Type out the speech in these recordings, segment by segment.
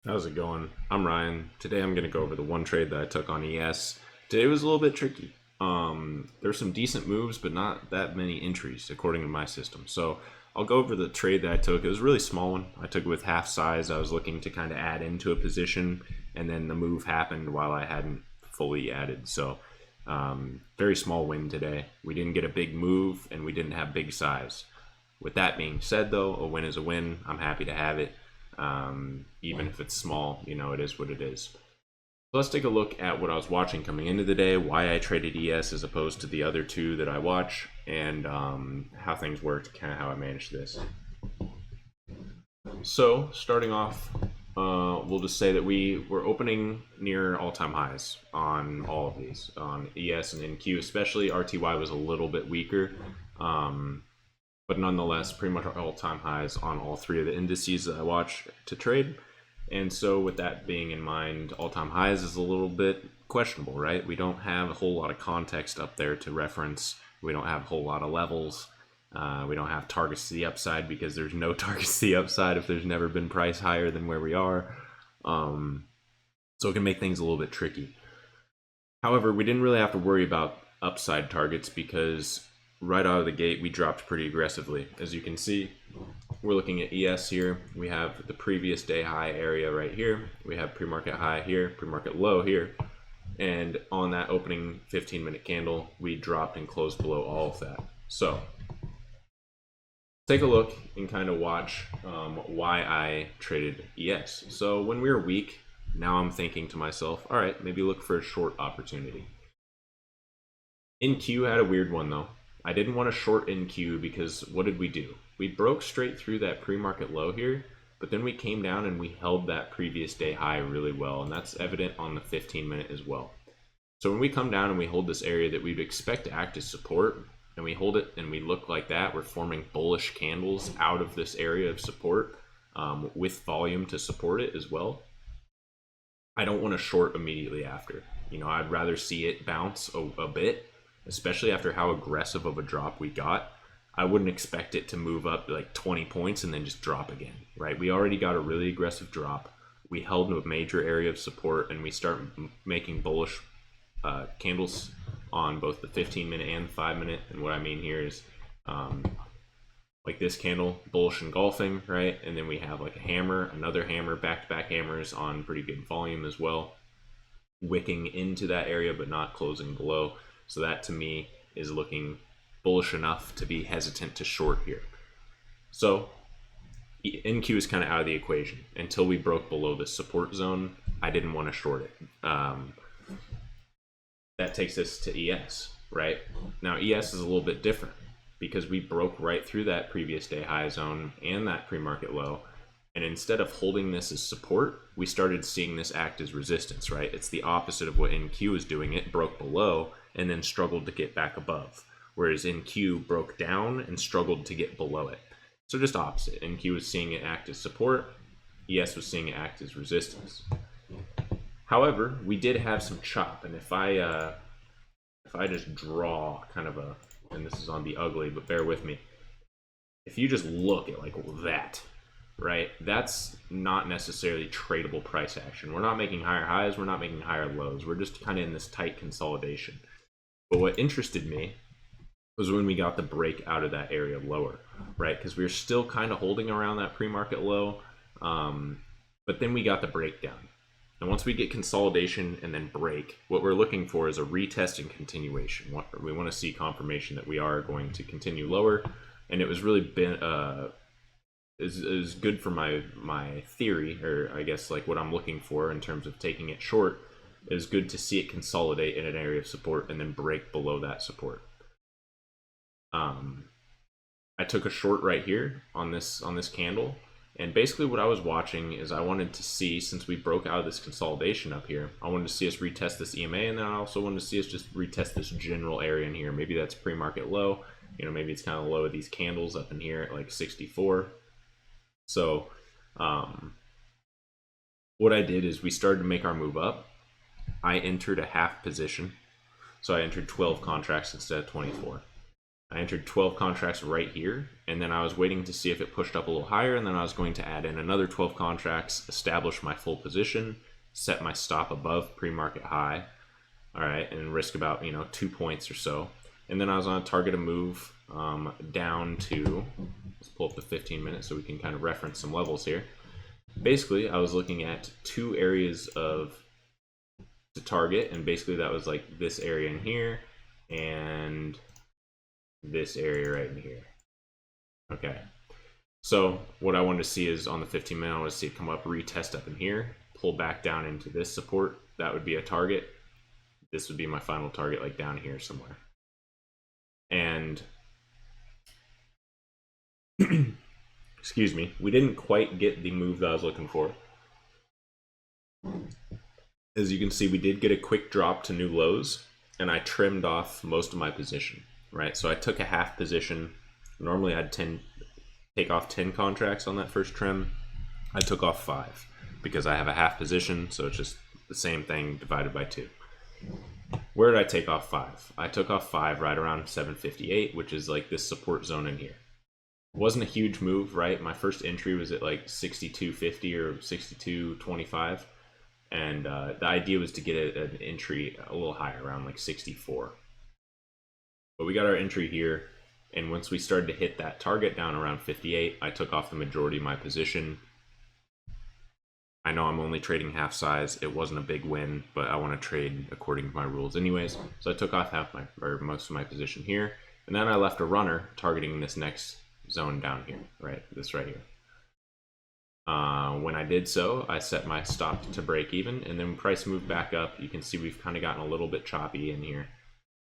How's it going? I'm Ryan. Today I'm going to go over the one trade that I took on ES. Today was a little bit tricky. There's some decent moves, but not that many entries according to my system. So I'll go over the trade that I took. It was a really small one. I took it with half size. I was looking to kind of add into a position, and then the move happened while I hadn't fully added. So very small win today. We didn't get a big move, and we didn't have big size. With that being said, though, a win is a win. I'm happy to have it. Even if it's small, it is what it is. So let's take a look at what I was watching coming into the day, why I traded ES as opposed to the other two that I watch, and how things worked, kind of how I managed this. So starting off, we'll just say that we were opening near all-time highs on all of these, on ES and NQ especially. RTY was a little bit weaker, but nonetheless, pretty much all-time highs on all three of the indices that I watch to trade. And so with that being in mind, all-time highs is a little bit questionable, right? We don't have a whole lot of context up there to reference. We don't have a whole lot of levels. We don't have targets to the upside because there's no targets to the upside if there's never been price higher than where we are. So it can make things a little bit tricky. However, we didn't really have to worry about upside targets because right out of the gate, we dropped pretty aggressively. As you can see, we're looking at ES here. We have the previous day high area right here. We have pre-market high here, pre-market low here. And on that opening 15-minute candle, we dropped and closed below all of that. So take a look and kind of watch why I traded ES. So when we were weak, now I'm thinking to myself, all right, maybe look for a short opportunity. NQ had a weird one though. I didn't want to short NQ because what did we do? We broke straight through that pre-market low here, but then we came down and we held that previous day high really well, and that's evident on the 15-minute as well. So when we come down and we hold this area that we'd expect to act as support, and we hold it and we look like that, we're forming bullish candles out of this area of support with volume to support it as well. I don't want to short immediately after. I'd rather see it bounce a bit, especially after how aggressive of a drop we got. I wouldn't expect it to move up like 20 points and then just drop again, right? We already got a really aggressive drop. We held a major area of support and we start making bullish candles on both the 15-minute and the 5-minute. And what I mean here is like this candle, bullish engulfing, right? And then we have like a hammer, another hammer, back-to-back hammers on pretty good volume as well, wicking into that area but not closing below. So that to me is looking bullish enough to be hesitant to short here. So NQ is kind of out of the equation. Until we broke below the support zone, I didn't want to short it. That takes us to ES, right? Now ES is a little bit different because we broke right through that previous day high zone and that pre-market low. And instead of holding this as support, we started seeing this act as resistance, right? It's the opposite of what NQ is doing. It broke below and then struggled to get back above, whereas NQ broke down and struggled to get below it. So just opposite. NQ was seeing it act as support, ES was seeing it act as resistance. However, we did have some chop, and if I just draw kind of a, and this is on the ugly, but bear with me, if you just look at like that, right, that's not necessarily tradable price action. We're not making higher highs, we're not making higher lows, we're just kind of in this tight consolidation. But what interested me was when we got the break out of that area lower, right? Because we were still kind of holding around that pre-market low, but then we got the breakdown. And once we get consolidation and then break, what we're looking for is a retest and continuation. We want to see confirmation that we are going to continue lower, and it was really been is good for my theory, or I guess like what I'm looking for in terms of taking it short. It is good to see it consolidate in an area of support and then break below that support. I took a short right here on this candle, and basically what I was watching is I wanted to see, since we broke out of this consolidation up here, I wanted to see us retest this EMA, and then I also wanted to see us just retest this general area in here. Maybe that's pre-market low, maybe it's kind of low of these candles up in here at like 64. So what I did is we started to make our move up. I entered a half position, so I entered 12 contracts instead of 24. I entered 12 contracts right here, and then I was waiting to see if it pushed up a little higher, and then I was going to add in another 12 contracts, establish my full position, set my stop above pre-market high, all right, and risk about 2 points or so. And then I was on a target to move down to, let's pull up the 15 minutes so we can kind of reference some levels here. Basically, I was looking at 2 areas of the target, and basically that was like this area in here and this area right in here. Okay, so what I wanted to see is on the 15 minute, I want to see it come up, retest up in here, pull back down into this support. That would be a target. This would be my final target, like down here somewhere. And excuse me, we didn't quite get the move that I was looking for. As you can see, we did get a quick drop to new lows, and I trimmed off most of my position, right? So I took a half position. Normally I'd take off 10 contracts on that first trim. I took off 5 because I have a half position, so it's just the same thing divided by 2. Where did I take off 5? I took off 5 right around 758, which is like this support zone in here. It wasn't a huge move, right? My first entry was at like 62.50 or 62.25. And the idea was to get an entry a little higher, around like 64. But we got our entry here, and once we started to hit that target down around 58, I took off the majority of my position. I know I'm only trading half size. It wasn't a big win, but I want to trade according to my rules anyways. So I took off most of my position here, and then I left a runner targeting this next zone down here, right? This right here. When I did so, I set my stop to break even, and then price moved back up. You can see we've kind of gotten a little bit choppy in here,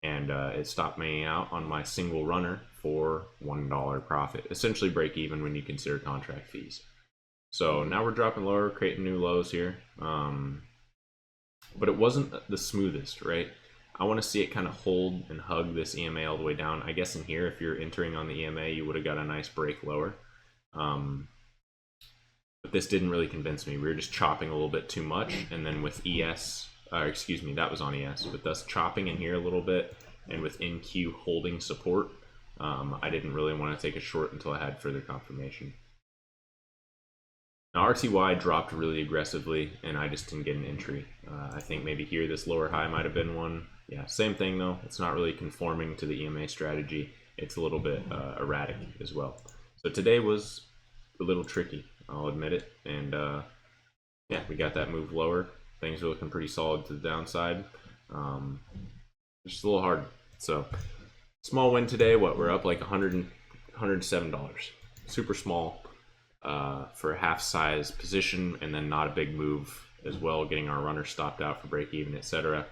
and it stopped me out on my single runner for $1 profit, essentially break even when you consider contract fees. So now we're dropping lower, creating new lows here, but it wasn't the smoothest, right? I want to see it kind of hold and hug this EMA all the way down. I guess in here, if you're entering on the EMA, you would have got a nice break lower. But this didn't really convince me. We were just chopping a little bit too much, and then with ES, excuse me, that was on ES, with us chopping in here a little bit, and with NQ holding support, I didn't really want to take a short until I had further confirmation. Now RTY dropped really aggressively, and I just didn't get an entry. I think maybe here this lower high might have been one. Yeah, same thing though. It's not really conforming to the EMA strategy. It's a little bit erratic as well. So today was a little tricky, I'll admit it. And yeah, we got that move lower. Things are looking pretty solid to the downside. Just a little hard. So small win today. What, we're up like $107. Super small for a half size position, and then not a big move as well, getting our runner stopped out for break even, etc.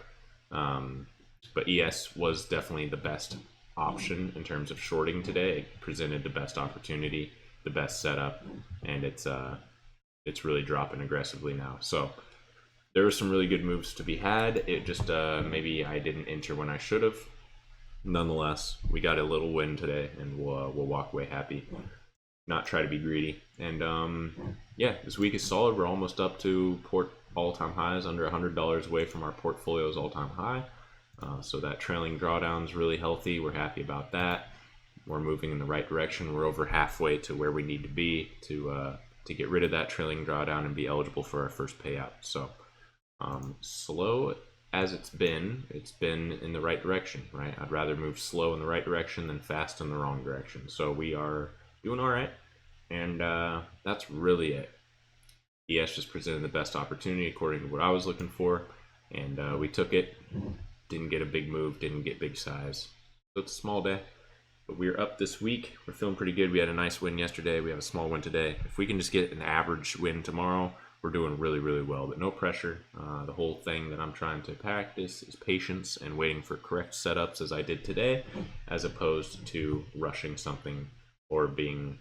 But ES was definitely the best option in terms of shorting today. It presented the best opportunity, the best setup, and it's really dropping aggressively now. So there were some really good moves to be had. It just maybe I didn't enter when I should have. Nonetheless, we got a little win today, and we'll walk away happy. Not try to be greedy. And yeah, this week is solid. We're almost up to port all-time highs, under $100 away from our portfolio's all-time high. So that trailing drawdown is really healthy. We're happy about that. We're moving in the right direction. We're over halfway to where we need to be to get rid of that trailing drawdown and be eligible for our first payout. So slow as it's been in the right direction, right? I'd rather move slow in the right direction than fast in the wrong direction. So we are doing all right, and that's really it. ES just presented the best opportunity according to what I was looking for, and we took it. Didn't get a big move, didn't get big size. So it's a small day, but we're up this week. We're feeling pretty good. We had a nice win yesterday. We have a small win today. If we can just get an average win tomorrow, we're doing really, really well, but no pressure. The whole thing that I'm trying to practice is patience and waiting for correct setups as I did today, as opposed to rushing something or being,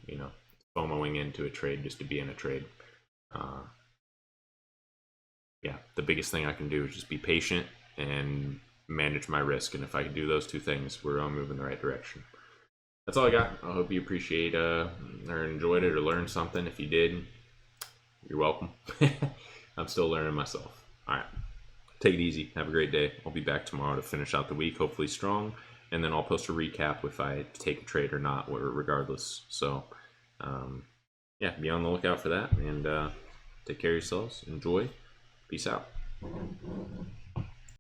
FOMOing into a trade just to be in a trade. Yeah, the biggest thing I can do is just be patient and manage my risk. And if I can do those two things, we're all moving in the right direction. That's all I got. I hope you appreciate or enjoyed it or learned something. If you did, you're welcome. I'm still learning myself. All right. Take it easy. Have a great day. I'll be back tomorrow to finish out the week, hopefully strong. and then I'll post a recap if I take a trade or not, or regardless. So yeah, be on the lookout for that, and take care of yourselves. Enjoy. Peace out.